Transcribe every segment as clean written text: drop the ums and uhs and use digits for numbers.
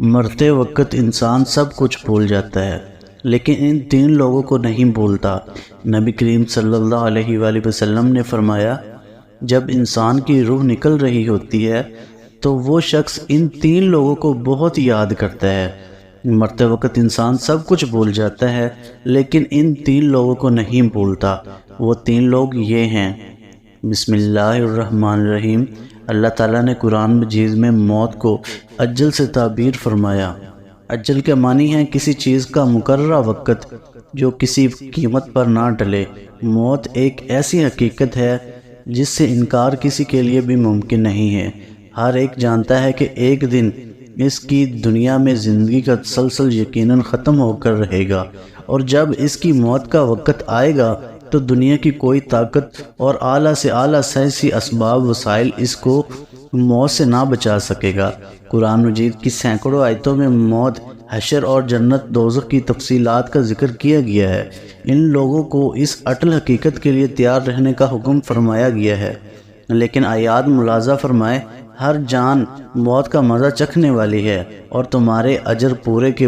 مرتے وقت انسان سب کچھ بھول جاتا ہے، لیکن ان تین لوگوں کو نہیں بھولتا۔ نبی کریم صلی اللہ علیہ وآلہ وسلم نے فرمایا، جب انسان کی روح نکل رہی ہوتی ہے تو وہ شخص ان تین لوگوں کو بہت یاد کرتا ہے۔ مرتے وقت انسان سب کچھ بھول جاتا ہے، لیکن ان تین لوگوں کو نہیں بھولتا۔ وہ تین لوگ یہ ہیں۔ بسم اللہ الرحمن الرحیم۔ اللہ تعالیٰ نے قرآن مجید میں موت کو اجل سے تعبیر فرمایا۔ اجل کے معنی ہے کسی چیز کا مقررہ وقت جو کسی قیمت پر نہ ٹلے۔ موت ایک ایسی حقیقت ہے جس سے انکار کسی کے لیے بھی ممکن نہیں ہے۔ ہر ایک جانتا ہے کہ ایک دن اس کی دنیا میں زندگی کا تسلسل یقیناً ختم ہو کر رہے گا، اور جب اس کی موت کا وقت آئے گا تو دنیا کی کوئی طاقت اور اعلیٰ سے اعلیٰ سائنسی اسباب وسائل اس کو موت سے نہ بچا سکے گا۔ قرآن مجید کی سینکڑوں آیتوں میں موت، حشر اور جنت دوزخ کی تفصیلات کا ذکر کیا گیا ہے۔ ان لوگوں کو اس اٹل حقیقت کے لیے تیار رہنے کا حکم فرمایا گیا ہے، لیکن آیات ملاحظہ فرمائے، ہر جان موت کا مزہ چکھنے والی ہے، اور تمہارے اجر پورے کے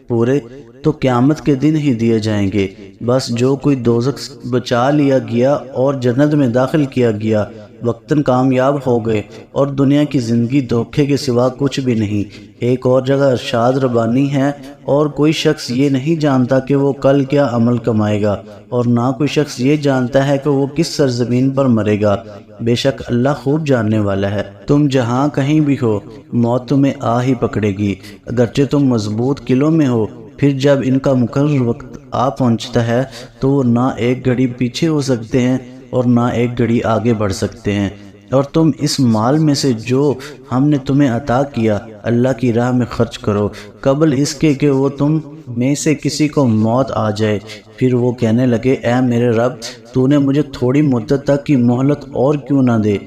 پورے تو قیامت کے دن ہی دیے جائیں گے۔ بس جو کوئی دوزخ بچا لیا گیا اور جنت میں داخل کیا گیا وقتاً کامیاب ہو گئے، اور دنیا کی زندگی دھوکے کے سوا کچھ بھی نہیں۔ ایک اور جگہ ارشاد ربانی ہے، اور کوئی شخص یہ نہیں جانتا کہ وہ کل کیا عمل کمائے گا، اور نہ کوئی شخص یہ جانتا ہے کہ وہ کس سرزمین پر مرے گا۔ بے شک اللہ خوب جاننے والا ہے۔ تم جہاں کہیں بھی ہو، موت تمہیں آ ہی پکڑے گی، اگرچہ تم مضبوط قلعوں میں ہو۔ پھر جب ان کا مقرر وقت آ پہنچتا ہے تو وہ نہ ایک گھڑی پیچھے ہو سکتے ہیں اور نہ ایک گھڑی آگے بڑھ سکتے ہیں۔ اور تم اس مال میں سے جو ہم نے تمہیں عطا کیا اللہ کی راہ میں خرچ کرو، قبل اس کے کہ وہ تم میں سے کسی کو موت آ جائے، پھر وہ کہنے لگے، اے میرے رب، تو نے مجھے تھوڑی مدت تک کی مہلت اور کیوں نہ دے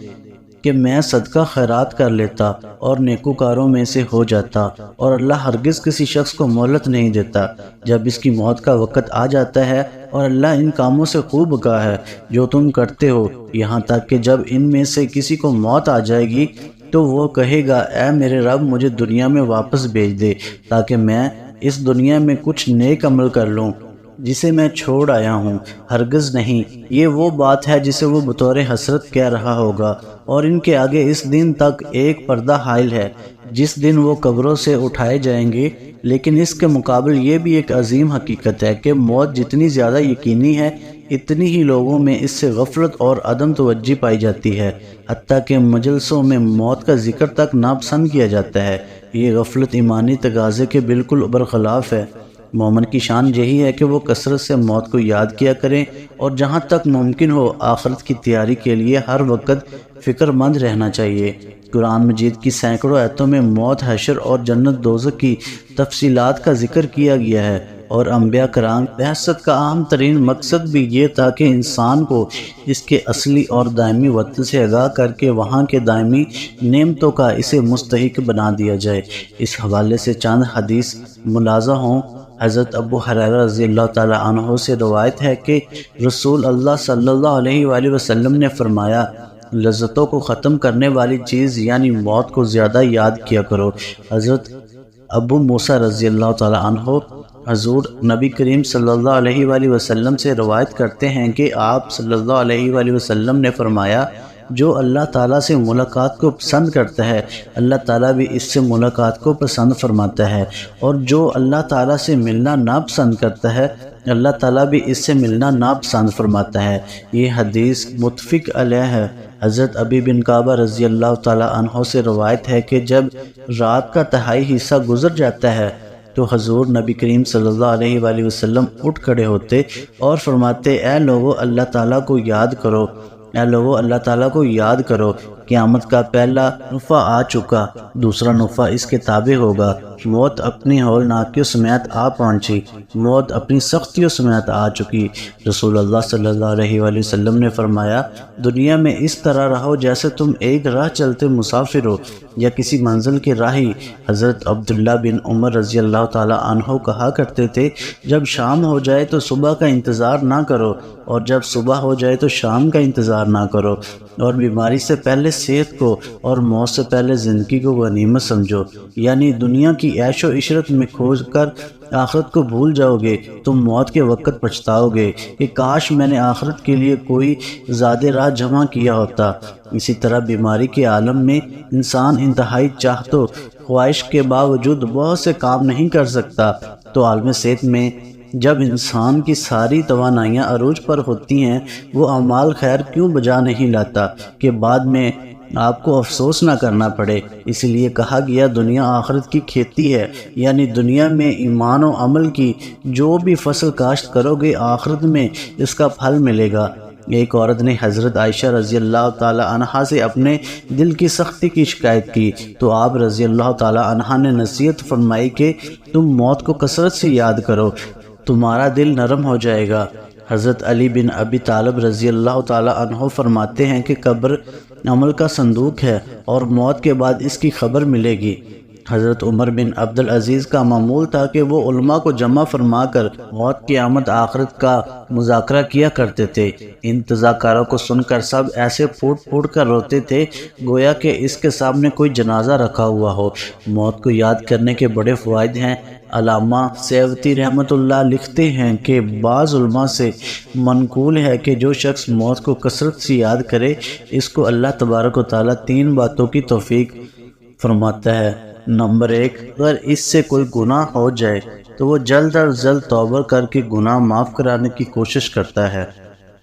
کہ میں صدقہ خیرات کر لیتا اور نیکوکاروں میں سے ہو جاتا۔ اور اللہ ہرگز کسی شخص کو مہلت نہیں دیتا جب اس کی موت کا وقت آ جاتا ہے، اور اللہ ان کاموں سے خوب آگاہ ہے جو تم کرتے ہو، یہاں تک کہ جب ان میں سے کسی کو موت آ جائے گی تو وہ کہے گا، اے میرے رب، مجھے دنیا میں واپس بھیج دے تاکہ میں اس دنیا میں کچھ نیک عمل کر لوں جسے میں چھوڑ آیا ہوں۔ ہرگز نہیں، یہ وہ بات ہے جسے وہ بطور حسرت کہہ رہا ہوگا، اور ان کے آگے اس دن تک ایک پردہ حائل ہے جس دن وہ قبروں سے اٹھائے جائیں گے۔ لیکن اس کے مقابل یہ بھی ایک عظیم حقیقت ہے کہ موت جتنی زیادہ یقینی ہے، اتنی ہی لوگوں میں اس سے غفلت اور عدم توجہ پائی جاتی ہے، حتیٰ کہ مجلسوں میں موت کا ذکر تک ناپسند کیا جاتا ہے۔ یہ غفلت ایمانی تقاضے کے بالکل برخلاف ہے۔ مومن کی شان یہی ہے کہ وہ کثرت سے موت کو یاد کیا کریں، اور جہاں تک ممکن ہو آخرت کی تیاری کے لیے ہر وقت فکر مند رہنا چاہیے۔ قرآن مجید کی سینکڑوں آیتوں میں موت، حشر اور جنت دوزخ کی تفصیلات کا ذکر کیا گیا ہے، اور انبیاء کرام بعثت کا اہم ترین مقصد بھی یہ تھا کہ انسان کو اس کے اصلی اور دائمی وطن سے آگاہ کر کے وہاں کے دائمی نعمتوں کا اسے مستحق بنا دیا جائے۔ اس حوالے سے چند حدیث ملاحظہ ہوں۔ حضرت ابو ہریرہ رضی اللہ تعالیٰ عنہ سے روایت ہے کہ رسول اللہ صلی اللہ علیہ وآلہ وسلم نے فرمایا، لذتوں کو ختم کرنے والی چیز یعنی موت کو زیادہ یاد کیا کرو۔ حضرت ابو موسیٰ رضی اللہ تعالیٰ عنہ حضور نبی کریم صلی اللہ علیہ وآلہ وسلم سے روایت کرتے ہیں کہ آپ صلی اللہ علیہ وآلہ وسلم نے فرمایا، جو اللہ تعالیٰ سے ملاقات کو پسند کرتا ہے اللہ تعالیٰ بھی اس سے ملاقات کو پسند فرماتا ہے، اور جو اللہ تعالیٰ سے ملنا ناپسند کرتا ہے اللہ تعالیٰ بھی اس سے ملنا ناپسند فرماتا ہے۔ یہ حدیث متفق علیہ ہے۔ حضرت ابی بن کعبہ رضی اللہ تعالیٰ عنہ سے روایت ہے کہ جب رات کا تہائی حصہ گزر جاتا ہے تو حضور نبی کریم صلی اللہ علیہ وآلہ وسلم اٹھ کھڑے ہوتے اور فرماتے، اے لوگو اللہ تعالیٰ کو یاد کرو، اے لوگو اللہ تعالیٰ کو یاد کرو، قیامت کا پہلا نفع آ چکا، دوسرا نفع اس کے تابع ہوگا۔ موت اپنی ہولناکیوں سمیت آ پہنچی، موت اپنی سختیوں سمیت آ چکی۔ رسول اللہ صلی اللہ علیہ وآلہ وسلم نے فرمایا، دنیا میں اس طرح رہو جیسے تم ایک راہ چلتے مسافر ہو یا کسی منزل کے راہی۔ حضرت عبداللہ بن عمر رضی اللہ تعالی عنہ کہا کرتے تھے، جب شام ہو جائے تو صبح کا انتظار نہ کرو، اور جب صبح ہو جائے تو شام کا انتظار نہ کرو۔ اور بیماری سے پہلے صحت کو اور موت سے پہلے زندگی کو غنیمت سمجھو، یعنی دنیا کی عیش و عشرت میں کھوج کر آخرت کو بھول جاؤ گے، تم موت کے وقت پچھتاؤ گے کہ کاش میں نے آخرت کے لیے کوئی زیادہ راہ جمع کیا ہوتا۔ اسی طرح بیماری کے عالم میں انسان انتہائی چاہت و خواہش کے باوجود بہت سے کام نہیں کر سکتا، تو عالم صحت میں جب انسان کی ساری توانائیاں عروج پر ہوتی ہیں، وہ اعمال خیر کیوں بجا نہیں لاتا کہ بعد میں آپ کو افسوس نہ کرنا پڑے۔ اس لیے کہا گیا دنیا آخرت کی کھیتی ہے، یعنی دنیا میں ایمان و عمل کی جو بھی فصل کاشت کرو گے آخرت میں اس کا پھل ملے گا۔ ایک عورت نے حضرت عائشہ رضی اللہ تعالی عنہا سے اپنے دل کی سختی کی شکایت کی، تو آپ رضی اللہ تعالی عنہا نے نصیحت فرمائی کہ تم موت کو کثرت سے یاد کرو، تمہارا دل نرم ہو جائے گا۔ حضرت علی بن ابی طالب رضی اللہ تعالی عنہ فرماتے ہیں کہ قبر عمل کا صندوق ہے اور موت کے بعد اس کی خبر ملے گی۔ حضرت عمر بن عبدالعزیز کا معمول تھا کہ وہ علماء کو جمع فرما کر موت کی آمد آخرت کا مذاکرہ کیا کرتے تھے۔ ان تذاکروں کو سن کر سب ایسے پھوٹ پھوٹ کر روتے تھے گویا کہ اس کے سامنے کوئی جنازہ رکھا ہوا ہو۔ موت کو یاد کرنے کے بڑے فوائد ہیں۔ علامہ سیوطی رحمۃ اللہ لکھتے ہیں کہ بعض علماء سے منقول ہے کہ جو شخص موت کو کثرت سے یاد کرے اس کو اللہ تبارک و تعالیٰ 3 باتوں کی توفیق فرماتا ہے۔ نمبر 1، اگر اس سے کوئی گناہ ہو جائے تو وہ جلد از جلد توبہ کر کے گناہ معاف کرانے کی کوشش کرتا ہے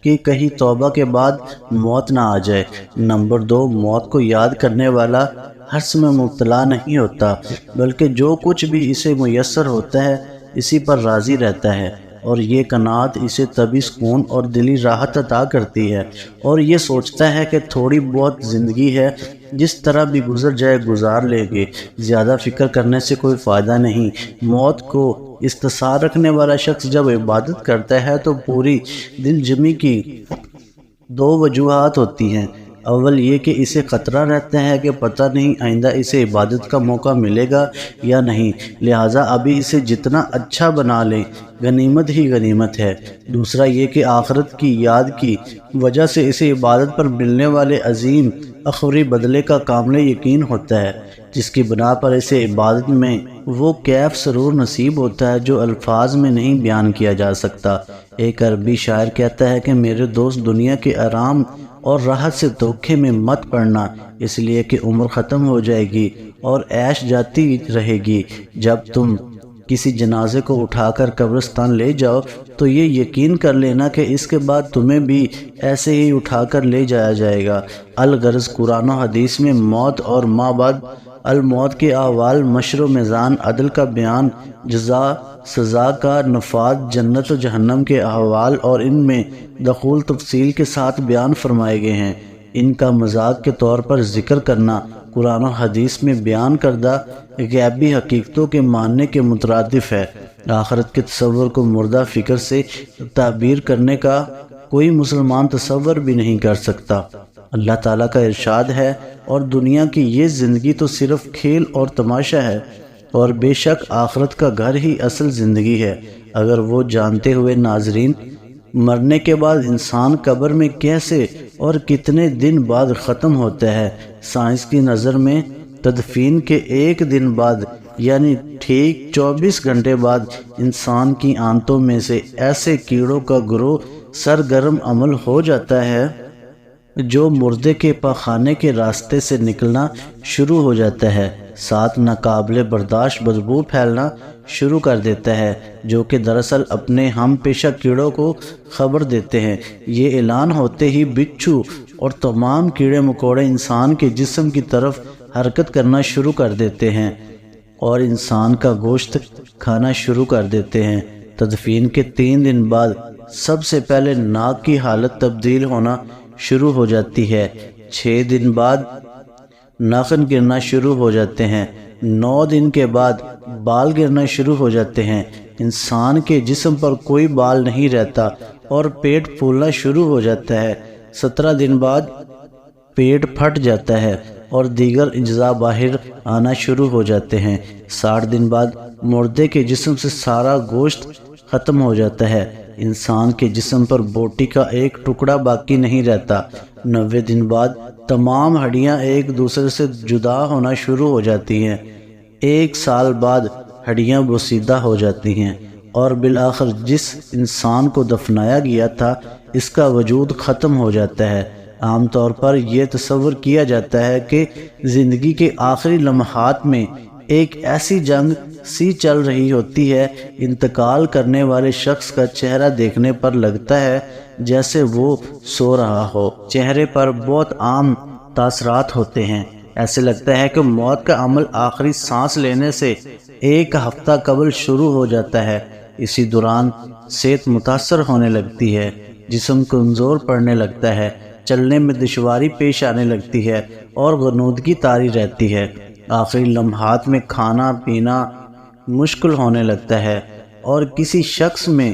کہ کہیں توبہ کے بعد موت نہ آ جائے۔ نمبر 2، موت کو یاد کرنے والا حرص میں مبتلا نہیں ہوتا، بلکہ جو کچھ بھی اسے میسر ہوتا ہے اسی پر راضی رہتا ہے، اور یہ قناعت اسے طبعی سکون اور دلی راحت عطا کرتی ہے، اور یہ سوچتا ہے کہ تھوڑی بہت زندگی ہے، جس طرح بھی گزر جائے گزار لیں گے، زیادہ فکر کرنے سے کوئی فائدہ نہیں۔ موت کو استحصال رکھنے والا شخص جب عبادت کرتا ہے تو پوری دل جمی کی 2 وجوہات ہوتی ہیں۔ اول یہ کہ اسے خطرہ رہتا ہے کہ پتہ نہیں آئندہ اسے عبادت کا موقع ملے گا یا نہیں، لہٰذا ابھی اسے جتنا اچھا بنا لیں غنیمت ہی غنیمت ہے۔ دوسرا یہ کہ آخرت کی یاد کی وجہ سے اسے عبادت پر ملنے والے عظیم اخروی بدلے کا کامل یقین ہوتا ہے، جس کی بنا پر اسے عبادت میں وہ کیف سرور نصیب ہوتا ہے جو الفاظ میں نہیں بیان کیا جا سکتا۔ ایک عربی شاعر کہتا ہے کہ میرے دوست دنیا کے آرام اور راحت سے دھوکے میں مت پڑنا، اس لیے کہ عمر ختم ہو جائے گی اور عیش جاتی رہے گی۔ جب تم کسی جنازے کو اٹھا کر قبرستان لے جاؤ تو یہ یقین کر لینا کہ اس کے بعد تمہیں بھی ایسے ہی اٹھا کر لے جایا جائے گا۔ الغرض قرآن و حدیث میں موت اور ما بعد الموت کے احوال، مشر و میزان، عدل کا بیان، جزا سزا کا نفاذ، جنت و جہنم کے احوال اور ان میں دخول تفصیل کے ساتھ بیان فرمائے گئے ہیں۔ ان کا مذاق کے طور پر ذکر کرنا قرآن و حدیث میں بیان کردہ غیبی حقیقتوں کے ماننے کے مترادف ہے۔ آخرت کے تصور کو مردہ فکر سے تعبیر کرنے کا کوئی مسلمان تصور بھی نہیں کر سکتا۔ اللہ تعالیٰ کا ارشاد ہے، اور دنیا کی یہ زندگی تو صرف کھیل اور تماشا ہے، اور بے شک آخرت کا گھر ہی اصل زندگی ہے۔ اگر وہ جانتے ہوئے ناظرین، مرنے کے بعد انسان قبر میں کیسے اور کتنے دن بعد ختم ہوتا ہے۔ سائنس کی نظر میں تدفین کے 1 دن بعد، یعنی ٹھیک 24 گھنٹے بعد انسان کی آنتوں میں سے ایسے کیڑوں کا گروہ سرگرم عمل ہو جاتا ہے جو مردے کے پاخانے کے راستے سے نکلنا شروع ہو جاتا ہے، ساتھ ناقابل برداشت بدبو پھیلنا شروع کر دیتا ہے، جو کہ دراصل اپنے ہم پیشہ کیڑوں کو خبر دیتے ہیں۔ یہ اعلان ہوتے ہی بچھو اور تمام کیڑے مکوڑے انسان کے جسم کی طرف حرکت کرنا شروع کر دیتے ہیں اور انسان کا گوشت کھانا شروع کر دیتے ہیں۔ تدفین کے 3 دن بعد سب سے پہلے ناک کی حالت تبدیل ہونا شروع ہو جاتی ہے، 6 دن بعد ناخن گرنا شروع ہو جاتے ہیں، 9 دن کے بعد بال گرنا شروع ہو جاتے ہیں، انسان کے جسم پر کوئی بال نہیں رہتا اور پیٹ پھولنا شروع ہو جاتا ہے، 17 دن بعد پیٹ پھٹ جاتا ہے اور دیگر اجزاء باہر آنا شروع ہو جاتے ہیں، 60 دن بعد مردے کے جسم سے سارا گوشت ختم ہو جاتا ہے، انسان کے جسم پر بوٹی کا ایک ٹکڑا باقی نہیں رہتا۔ 90 دن بعد تمام ہڈیاں ایک دوسرے سے جدا ہونا شروع ہو جاتی ہیں۔ 1 سال بعد ہڈیاں بوسیدہ ہو جاتی ہیں اور بالآخر جس انسان کو دفنایا گیا تھا اس کا وجود ختم ہو جاتا ہے۔ عام طور پر یہ تصور کیا جاتا ہے کہ زندگی کے آخری لمحات میں ایک ایسی جنگ سی چل رہی ہوتی ہے، انتقال کرنے والے شخص کا چہرہ دیکھنے پر لگتا ہے جیسے وہ سو رہا ہو۔ چہرے پر بہت عام تاثرات ہوتے ہیں، ایسے لگتا ہے کہ موت کا عمل آخری سانس لینے سے 1 ہفتہ قبل شروع ہو جاتا ہے۔ اسی دوران صحت متاثر ہونے لگتی ہے، جسم کمزور پڑنے لگتا ہے، چلنے میں دشواری پیش آنے لگتی ہے اور غنودگی طاری رہتی ہے۔ آخری لمحات میں کھانا پینا مشکل ہونے لگتا ہے اور کسی شخص میں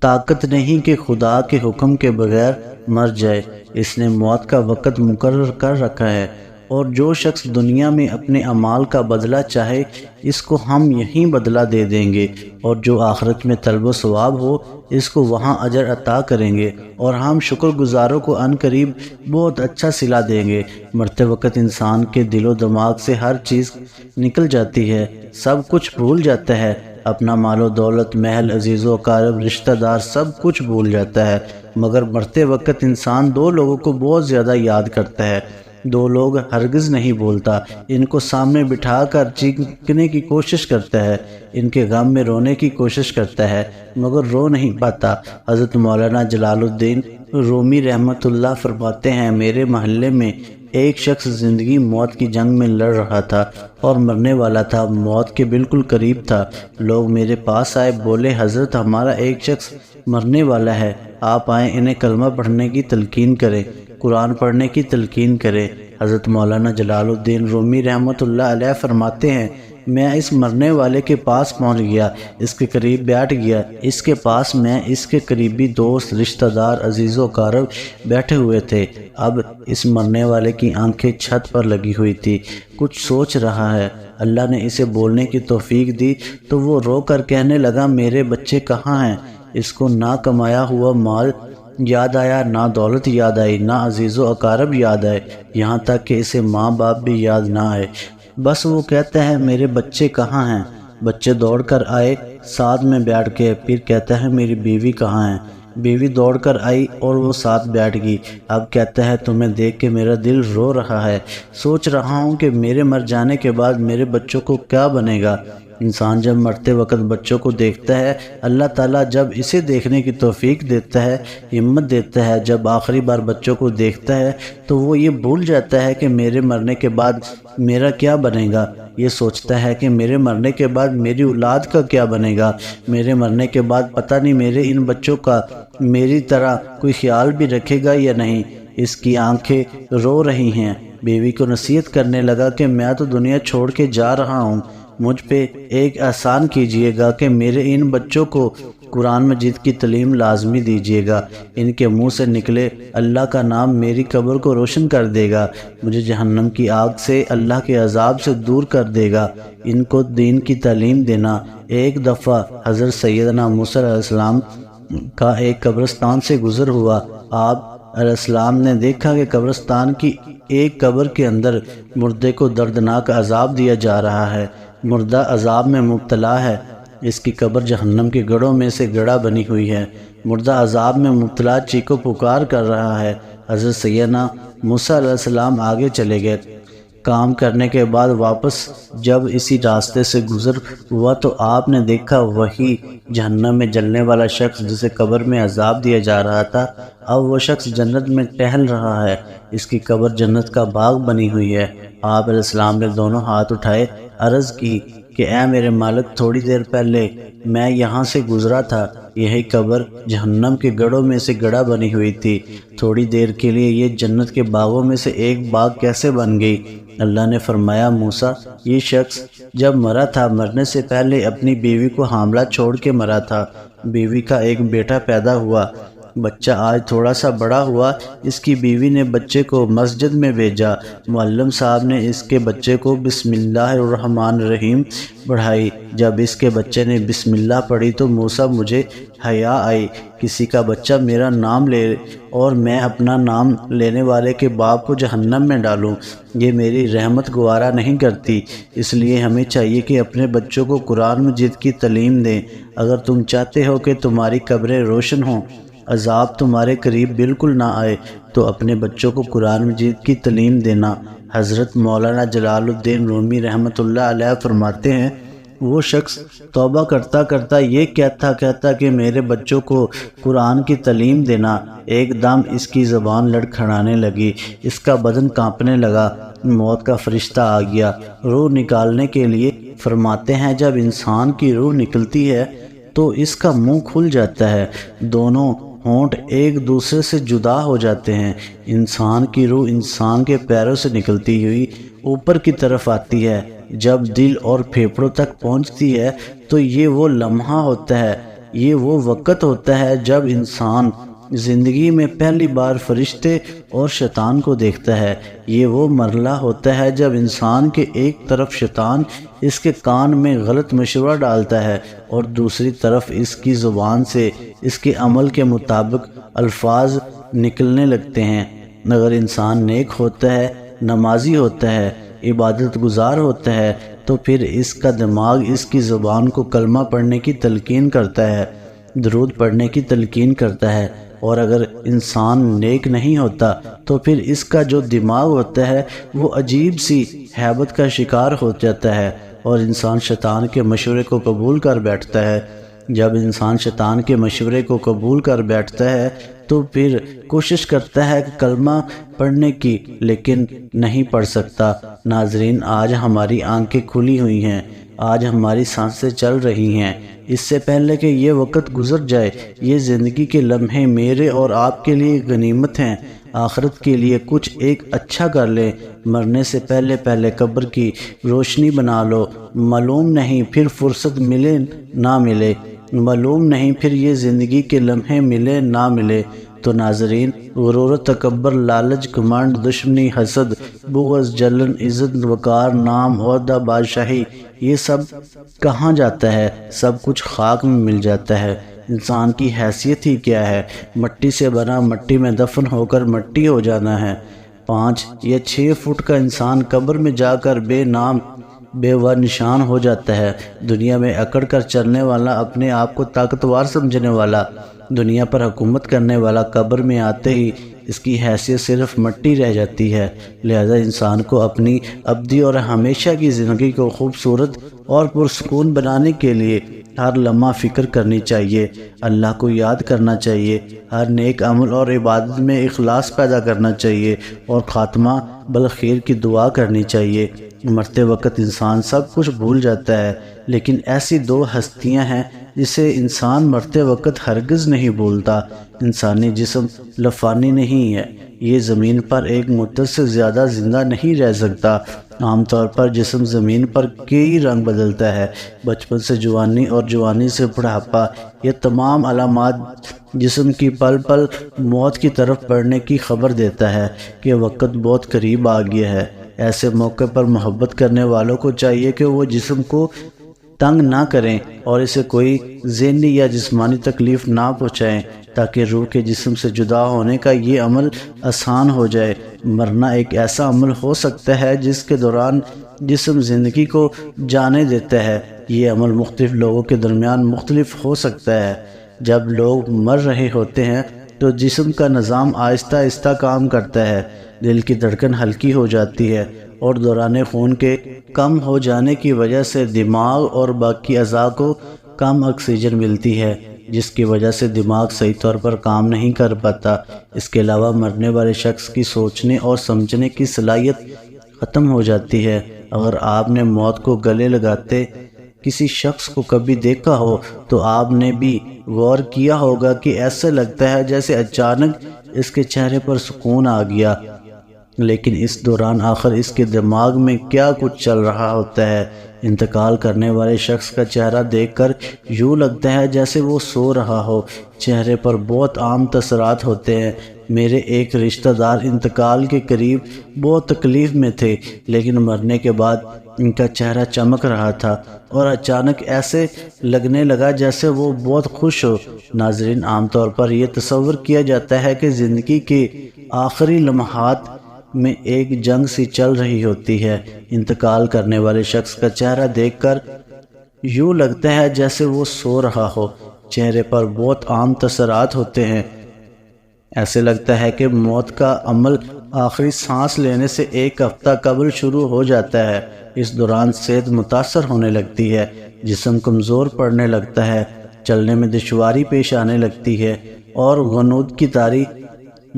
طاقت نہیں کہ خدا کے حکم کے بغیر مر جائے۔ اس نے موت کا وقت مقرر کر رکھا ہے اور جو شخص دنیا میں اپنے اعمال کا بدلہ چاہے اس کو ہم یہیں بدلہ دے دیں گے، اور جو آخرت میں طلب و ثواب ہو اس کو وہاں اجر عطا کریں گے، اور ہم شکر گزاروں کو عن قریب بہت اچھا صلہ دیں گے۔ مرتے وقت انسان کے دل و دماغ سے ہر چیز نکل جاتی ہے، سب کچھ بھول جاتا ہے، اپنا مال و دولت، محل، عزیز و اقارب، رشتہ دار، سب کچھ بھول جاتا ہے۔ مگر مرتے وقت انسان 2 لوگوں کو بہت زیادہ یاد کرتا ہے۔ 2 لوگ ہرگز نہیں بولتا، ان کو سامنے بٹھا کر چیخنے کی کوشش کرتا ہے، ان کے غم میں رونے کی کوشش کرتا ہے مگر رو نہیں پاتا۔ حضرت مولانا جلال الدین رومی رحمۃ اللہ فرماتے ہیں، میرے محلے میں ایک شخص زندگی موت کی جنگ میں لڑ رہا تھا اور مرنے والا تھا، موت کے بالکل قریب تھا۔ لوگ میرے پاس آئے، بولے حضرت ہمارا ایک شخص مرنے والا ہے، آپ آئیں انہیں کلمہ پڑھنے کی تلقین کریں، قرآن پڑھنے کی تلقین کریں۔ حضرت مولانا جلال الدین رومی رحمۃ اللہ علیہ فرماتے ہیں، میں اس مرنے والے کے پاس پہنچ گیا، اس کے قریب بیٹھ گیا، اس کے پاس میں اس کے قریبی دوست، رشتہ دار، عزیز و اقارب بیٹھے ہوئے تھے۔ اب اس مرنے والے کی آنکھیں چھت پر لگی ہوئی تھی، کچھ سوچ رہا ہے۔ اللہ نے اسے بولنے کی توفیق دی تو وہ رو کر کہنے لگا، میرے بچے کہاں ہیں؟ اس کو نہ کمایا ہوا مال یاد آیا، نہ دولت یاد آئی، نہ عزیز و اقارب یاد آئے، یہاں تک کہ اسے ماں باپ بھی یاد نہ آئے۔ بس وہ کہتا ہے میرے بچے کہاں ہیں؟ بچے دوڑ کر آئے، ساتھ میں بیٹھ کے، پھر کہتا ہے میری بیوی کہاں ہے؟ بیوی دوڑ کر آئی اور وہ ساتھ بیٹھ گئی۔ اب کہتا ہے تمہیں دیکھ کے میرا دل رو رہا ہے، سوچ رہا ہوں کہ میرے مر جانے کے بعد میرے بچوں کو کیا بنے گا۔ انسان جب مرتے وقت بچوں کو دیکھتا ہے، اللہ تعالیٰ جب اسے دیکھنے کی توفیق دیتا ہے، ہمت دیتا ہے، جب آخری بار بچوں کو دیکھتا ہے تو وہ یہ بھول جاتا ہے کہ میرے مرنے کے بعد میرا کیا بنے گا۔ یہ سوچتا ہے کہ میرے مرنے کے بعد میری اولاد کا کیا بنے گا، میرے مرنے کے بعد پتہ نہیں میرے ان بچوں کا میری طرح کوئی خیال بھی رکھے گا یا نہیں۔ اس کی آنکھیں رو رہی ہیں۔ بیوی کو نصیحت کرنے لگا کہ میں تو دنیا چھوڑ کے جا رہا ہوں، مجھ پہ ایک احسان کیجئے گا کہ میرے ان بچوں کو قرآن مجید کی تعلیم لازمی دیجئے گا، ان کے منہ سے نکلے اللہ کا نام میری قبر کو روشن کر دے گا، مجھے جہنم کی آگ سے، اللہ کے عذاب سے دور کر دے گا، ان کو دین کی تعلیم دینا۔ ایک دفعہ حضرت سیدنا موسیٰ علیہ السلام کا ایک قبرستان سے گزر ہوا۔ آپ علیہ السلام نے دیکھا کہ قبرستان کی ایک قبر کے اندر مردے کو دردناک عذاب دیا جا رہا ہے، مردہ عذاب میں مبتلا ہے، اس کی قبر جہنم کے گڑھوں میں سے گڑھا بنی ہوئی ہے، مردہ عذاب میں مبتلا چیخو پکار کر رہا ہے۔ حضرت سیدنا موسیٰ علیہ السلام آگے چلے گئے۔ کام کرنے کے بعد واپس جب اسی راستے سے گزر ہوا تو آپ نے دیکھا وہی جہنم میں جلنے والا شخص جسے قبر میں عذاب دیا جا رہا تھا، اب وہ شخص جنت میں ٹہل رہا ہے، اس کی قبر جنت کا باغ بنی ہوئی ہے۔ آپ علیہ السلام نے دونوں ہاتھ اٹھائے، عرض کی کہ اے میرے مالک، تھوڑی دیر پہلے میں یہاں سے گزرا تھا، یہی قبر جہنم کے گڑھوں میں سے گڑھا بنی ہوئی تھی، تھوڑی دیر کے لیے یہ جنت کے باغوں میں سے ایک باغ کیسے بن گئی؟ اللہ نے فرمایا، موسیٰ یہ شخص جب مرا تھا مرنے سے پہلے اپنی بیوی کو حاملہ چھوڑ کے مرا تھا، بیوی کا ایک بیٹا پیدا ہوا، بچہ آج تھوڑا سا بڑا ہوا، اس کی بیوی نے بچے کو مسجد میں بھیجا۔ معلم صاحب نے اس کے بچے کو بسم اللہ الرحمن الرحیم پڑھائی۔ جب اس کے بچے نے بسم اللہ پڑھی تو موسیٰ مجھے حیا آئی، کسی کا بچہ میرا نام لے اور میں اپنا نام لینے والے کے باپ کو جہنم میں ڈالوں، یہ میری رحمت گوارا نہیں کرتی۔ اس لیے ہمیں چاہیے کہ اپنے بچوں کو قرآن مجید کی تعلیم دیں۔ اگر تم چاہتے ہو کہ تمہاری قبریں روشن ہوں، عذاب تمہارے قریب بالکل نہ آئے، تو اپنے بچوں کو قرآن مجید کی تعلیم دینا۔ حضرت مولانا جلال الدین رومی رحمۃ اللہ علیہ فرماتے ہیں، وہ شخص توبہ کرتا کرتا یہ کہتا کہ میرے بچوں کو قرآن کی تعلیم دینا، ایک دم اس کی زبان لڑکھڑانے لگی، اس کا بدن کانپنے لگا، موت کا فرشتہ آ گیا روح نکالنے کے لیے۔ فرماتے ہیں جب انسان کی روح نکلتی ہے تو اس کا منہ کھل جاتا ہے، دونوں ہونٹ ایک دوسرے سے جدا ہو جاتے ہیں۔ انسان کی روح انسان کے پیروں سے نکلتی ہوئی اوپر کی طرف آتی ہے، جب دل اور پھیپھڑوں تک پہنچتی ہے تو یہ وہ لمحہ ہوتا ہے، یہ وہ وقت ہوتا ہے جب انسان زندگی میں پہلی بار فرشتے اور شیطان کو دیکھتا ہے۔ یہ وہ مرحلہ ہوتا ہے جب انسان کے ایک طرف شیطان اس کے کان میں غلط مشورہ ڈالتا ہے اور دوسری طرف اس کی زبان سے اس کے عمل کے مطابق الفاظ نکلنے لگتے ہیں۔ اگر انسان نیک ہوتا ہے، نمازی ہوتا ہے، عبادت گزار ہوتا ہے، تو پھر اس کا دماغ اس کی زبان کو کلمہ پڑھنے کی تلقین کرتا ہے، درود پڑھنے کی تلقین کرتا ہے۔ اور اگر انسان نیک نہیں ہوتا تو پھر اس کا جو دماغ ہوتا ہے وہ عجیب سی ہیبت کا شکار ہو جاتا ہے اور انسان شیطان کے مشورے کو قبول کر بیٹھتا ہے۔ جب انسان شیطان کے مشورے کو قبول کر بیٹھتا ہے تو پھر کوشش کرتا ہے کہ کلمہ پڑھنے کی، لیکن نہیں پڑھ سکتا۔ ناظرین، آج ہماری آنکھیں کھلی ہوئی ہیں، آج ہماری سانسیں چل رہی ہیں۔ اس سے پہلے کہ یہ وقت گزر جائے، یہ زندگی کے لمحے میرے اور آپ کے لیے غنیمت ہیں۔ آخرت کے لیے کچھ ایک اچھا کر لیں، مرنے سے پہلے قبر کی روشنی بنا لو۔ معلوم نہیں پھر فرصت ملے نہ ملے، معلوم نہیں پھر یہ زندگی کے لمحے ملے نہ ملے۔ تو ناظرین، غرور، تکبر، لالچ، گھمنڈ، دشمنی، حسد، بغض، جلن، عزت، وقار، نام، عہدہ، بادشاہی، یہ سب کہاں جاتا ہے؟ سب کچھ خاک میں مل جاتا ہے۔ انسان کی حیثیت ہی کیا ہے؟ مٹی سے بنا، مٹی میں دفن ہو کر مٹی ہو جانا ہے۔ 5 یا 6 فٹ کا انسان قبر میں جا کر بے نام بے و نشان ہو جاتا ہے۔ دنیا میں اکڑ کر چلنے والا، اپنے آپ کو طاقتور سمجھنے والا، دنیا پر حکومت کرنے والا، قبر میں آتے ہی اس کی حیثیت صرف مٹی رہ جاتی ہے۔ لہذا انسان کو اپنی ابدی اور ہمیشہ کی زندگی کو خوبصورت اور پرسکون بنانے کے لیے ہر لمحہ فکر کرنی چاہیے، اللہ کو یاد کرنا چاہیے، ہر نیک عمل اور عبادت میں اخلاص پیدا کرنا چاہیے اور خاتمہ بالخیر کی دعا کرنی چاہیے۔ مرتے وقت انسان سب کچھ بھول جاتا ہے، لیکن ایسی 2 ہستیاں ہیں جسے انسان مرتے وقت ہرگز نہیں بھولتا۔ انسانی جسم لفانی نہیں ہے، یہ زمین پر ایک مدت سے زیادہ زندہ نہیں رہ سکتا۔ عام طور پر جسم زمین پر کئی رنگ بدلتا ہے، بچپن سے جوانی اور جوانی سے بڑھاپا، یہ تمام علامات جسم کی پل پل موت کی طرف بڑھنے کی خبر دیتا ہے کہ وقت بہت قریب آ گیا ہے۔ ایسے موقع پر محبت کرنے والوں کو چاہیے کہ وہ جسم کو تنگ نہ کریں اور اسے کوئی ذہنی یا جسمانی تکلیف نہ پہنچائیں، تاکہ روح کے جسم سے جدا ہونے کا یہ عمل آسان ہو جائے۔ مرنا ایک ایسا عمل ہو سکتا ہے جس کے دوران جسم زندگی کو جانے دیتا ہے۔ یہ عمل مختلف لوگوں کے درمیان مختلف ہو سکتا ہے۔ جب لوگ مر رہے ہوتے ہیں تو جسم کا نظام آہستہ آہستہ کام کرتا ہے، دل کی دھڑکن ہلکی ہو جاتی ہے اور دوران خون کے کم ہو جانے کی وجہ سے دماغ اور باقی اعضاء کو کم آکسیجن ملتی ہے، جس کی وجہ سے دماغ صحیح طور پر کام نہیں کر پاتا۔ اس کے علاوہ مرنے والے شخص کی سوچنے اور سمجھنے کی صلاحیت ختم ہو جاتی ہے۔ اگر آپ نے موت کو گلے لگاتے کسی شخص کو کبھی دیکھا ہو تو آپ نے بھی غور کیا ہوگا کہ ایسا لگتا ہے جیسے اچانک اس کے چہرے پر سکون آ گیا، لیکن اس دوران آخر اس کے دماغ میں کیا کچھ چل رہا ہوتا ہے، انتقال کرنے والے شخص کا چہرہ دیکھ کر یوں لگتا ہے جیسے وہ سو رہا ہو۔ چہرے پر بہت عام تاثرات ہوتے ہیں۔ میرے ایک رشتہ دار انتقال کے قریب بہت تکلیف میں تھے، لیکن مرنے کے بعد ان کا چہرہ چمک رہا تھا اور اچانک ایسے لگنے لگا جیسے وہ بہت خوش ہو۔ ناظرین، عام طور پر یہ تصور کیا جاتا ہے کہ زندگی کے آخری لمحات میں ایک جنگ سی چل رہی ہوتی ہے۔ انتقال کرنے والے شخص کا چہرہ دیکھ کر یوں لگتا ہے جیسے وہ سو رہا ہو۔ چہرے پر بہت عام تاثرات ہوتے ہیں۔ ایسے لگتا ہے کہ موت کا عمل آخری سانس لینے سے ایک ہفتہ قبل شروع ہو جاتا ہے۔ اس دوران صحت متاثر ہونے لگتی ہے، جسم کمزور پڑنے لگتا ہے، چلنے میں دشواری پیش آنے لگتی ہے اور غنود کی طاری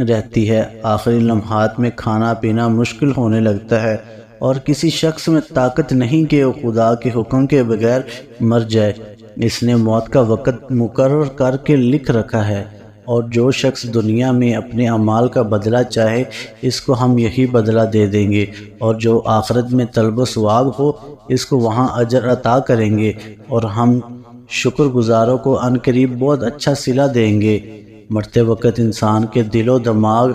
رہتی ہے۔ آخری لمحات میں کھانا پینا مشکل ہونے لگتا ہے اور کسی شخص میں طاقت نہیں کہ وہ خدا کے حکم کے بغیر مر جائے۔ اس نے موت کا وقت مقرر کر کے لکھ رکھا ہے، اور جو شخص دنیا میں اپنے اعمال کا بدلہ چاہے اس کو ہم یہی بدلہ دے دیں گے، اور جو آخرت میں طلب و ثواب ہو اس کو وہاں اجر عطا کریں گے، اور ہم شکر گزاروں کو عنقریب بہت اچھا صلہ دیں گے۔ مرتے وقت انسان کے دل و دماغ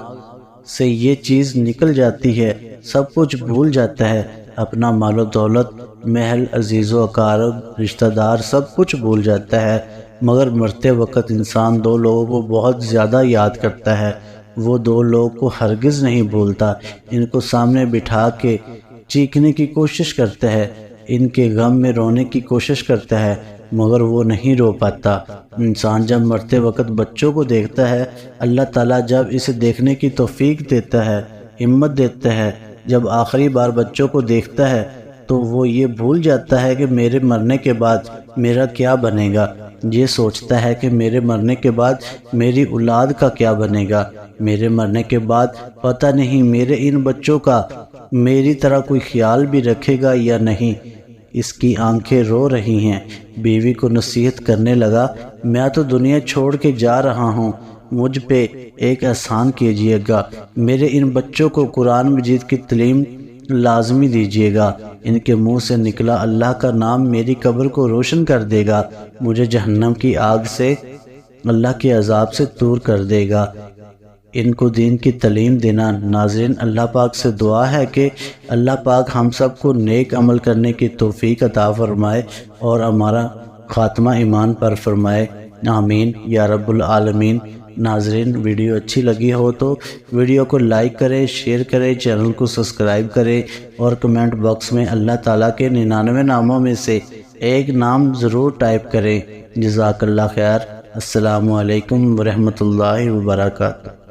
سے یہ چیز نکل جاتی ہے، سب کچھ بھول جاتا ہے، اپنا مال و دولت، محل، عزیز و اقارب، رشتہ دار، سب کچھ بھول جاتا ہے۔ مگر مرتے وقت انسان دو لوگوں کو بہت زیادہ یاد کرتا ہے۔ وہ دو لوگوں کو ہرگز نہیں بھولتا۔ ان کو سامنے بٹھا کے چیخنے کی کوشش کرتا ہے، ان کے غم میں رونے کی کوشش کرتا ہے، مگر وہ نہیں رو پاتا۔ انسان جب مرتے وقت بچوں کو دیکھتا ہے، اللہ تعالیٰ جب اسے دیکھنے کی توفیق دیتا ہے، ہمت دیتا ہے، جب آخری بار بچوں کو دیکھتا ہے تو وہ یہ بھول جاتا ہے کہ میرے مرنے کے بعد میرا کیا بنے گا۔ یہ سوچتا ہے کہ میرے مرنے کے بعد میری اولاد کا کیا بنے گا، میرے مرنے کے بعد پتہ نہیں میرے ان بچوں کا میری طرح کوئی خیال بھی رکھے گا یا نہیں۔ اس کی آنکھیں رو رہی ہیں۔ بیوی کو نصیحت کرنے لگا، میں تو دنیا چھوڑ کے جا رہا ہوں، مجھ پہ ایک احسان کیجیے گا، میرے ان بچوں کو قرآن مجید کی تعلیم لازمی دیجیے گا، ان کے منہ سے نکلا اللہ کا نام میری قبر کو روشن کر دے گا، مجھے جہنم کی آگ سے، اللہ کے عذاب سے دور کر دے گا، ان کو دین کی تعلیم دینا۔ ناظرین، اللہ پاک سے دعا ہے کہ اللہ پاک ہم سب کو نیک عمل کرنے کی توفیق عطا فرمائے اور ہمارا خاتمہ ایمان پر فرمائے، آمین یا رب العالمین۔ ناظرین، ویڈیو اچھی لگی ہو تو ویڈیو کو لائک کریں، شیئر کریں، چینل کو سبسکرائب کریں اور کمنٹ باکس میں اللہ تعالیٰ کے 99 ناموں میں سے ایک نام ضرور ٹائپ کریں۔ جزاک اللہ خیر۔ السلام علیکم ورحمۃ اللہ وبرکاتہ۔